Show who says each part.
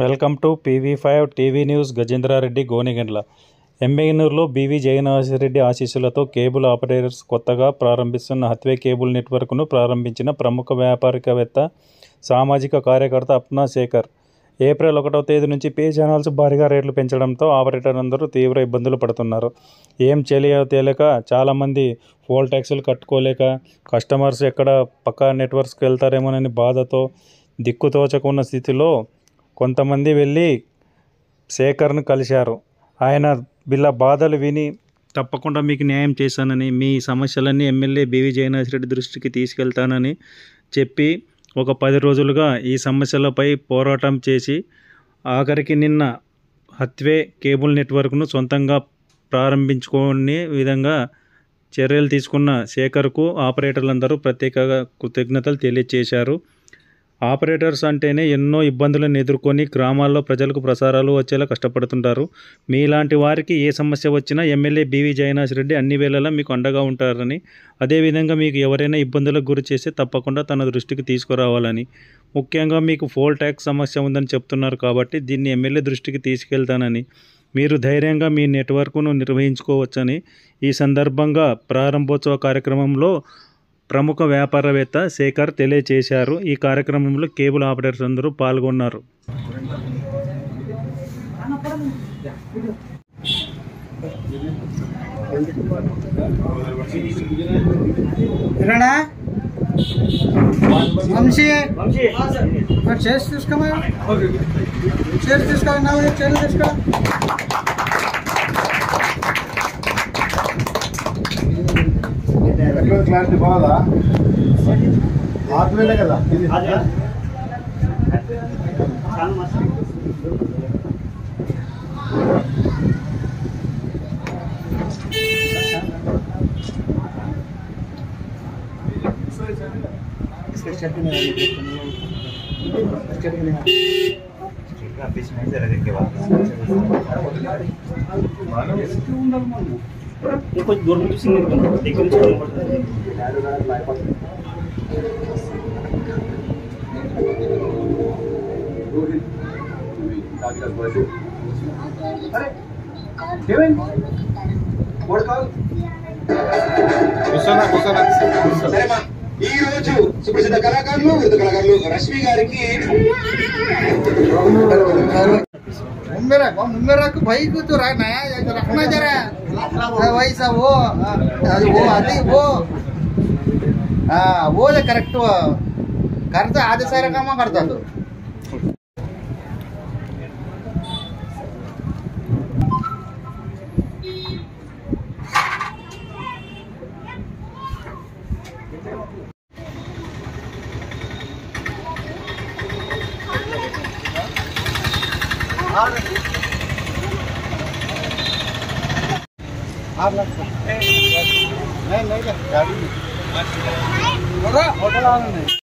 Speaker 1: Welcome to PV5 TV news. Gajendra Reddy, Gonegandla. ఎంబెగనూరులో BV Jagannatha Reddy ఆశీస్సులతో cable operators కొత్తగా ప్రారంభిస్తున్న హత్వే కేబుల్ నెట్వర్క్ను ప్రారంభించిన ప్రముఖ వ్యాపారికవేత్త, సామాజిక కార్యకర్త అప్నా శేఖర్. ఏప్రిల్ 1వ తేదీ నుంచి పే ఛానల్స్ భారీగా రేట్లు పెంచడంతో ఆపరేటర్లందరూ తీవ్ర ఇబ్బందులు పడుతున్నారు. ఏం తెలియో తేలక చాలామంది పోల్ ట్యాక్సులు కట్టుకోలేక, కస్టమర్స్ ఎక్కడ పక్క నెట్వర్క్స్కి వెళ్తారేమోనని బాధతో దిక్కుతోచకున్న స్థితిలో కొంతమంది వెళ్ళి శేఖర్ను కలిశారు. ఆయన వీళ్ళ బాధలు విని తప్పకుండా మీకు న్యాయం చేశానని, మీ సమస్యలన్నీ ఎమ్మెల్యే బీవీ జగన్నాథరెడ్డి దృష్టికి తీసుకెళ్తానని చెప్పి ఒక 10 రోజులుగా ఈ సమస్యలపై పోరాటం చేసి ఆఖరికి నిన్న హత్వే కేబుల్ నెట్వర్క్ను సొంతంగా ప్రారంభించుకునే విధంగా చర్యలు తీసుకున్న శేఖర్కు ఆపరేటర్లందరూ ప్రత్యేకంగా కృతజ్ఞతలు తెలియజేశారు. ఆపరేటర్స్ అంటేనే ఎన్నో ఇబ్బందులను ఎదుర్కొని గ్రామాల్లో ప్రజలకు ప్రసారాలు వచ్చేలా కష్టపడుతుంటారు. మీలాంటి వారికి ఏ సమస్య వచ్చినా ఎమ్మెల్యే బీవీ జగన్నాథరెడ్డి అన్ని వేళలా మీకు అండగా ఉంటారని, అదేవిధంగా మీకు ఎవరైనా ఇబ్బందులకు గురి చేస్తే తప్పకుండా తన దృష్టికి తీసుకురావాలని, ముఖ్యంగా మీకు పోల్ ట్యాక్స్ సమస్య ఉందని చెప్తున్నారు కాబట్టి దీన్ని ఎమ్మెల్యే దృష్టికి తీసుకెళ్తానని, మీరు ధైర్యంగా మీ నెట్వర్క్ను నిర్వహించుకోవచ్చని ఈ సందర్భంగా ప్రారంభోత్సవ కార్యక్రమంలో ప్రముఖ వ్యాపారవేత్త శేఖర్ తెలియజేశారు. ఈ కార్యక్రమంలో కేబుల్ ఆపరేటర్స్ అందరూ పాల్గొన్నారు.
Speaker 2: క్లారిటీ బాగా ఆత్మీయులే కదా ఇది.
Speaker 3: कुछ दूर में किसी लेकिन
Speaker 4: ఈ రోజు సుప్రసిద్ధ కళాకారులు వృద్ధ కళాకారులు రష్మి గారికి
Speaker 2: मेरा भाई को तो रहना है, रखना जरा वैसा वो आती वो वो करेक्ट करता आधे सारे काम करता तो नहीं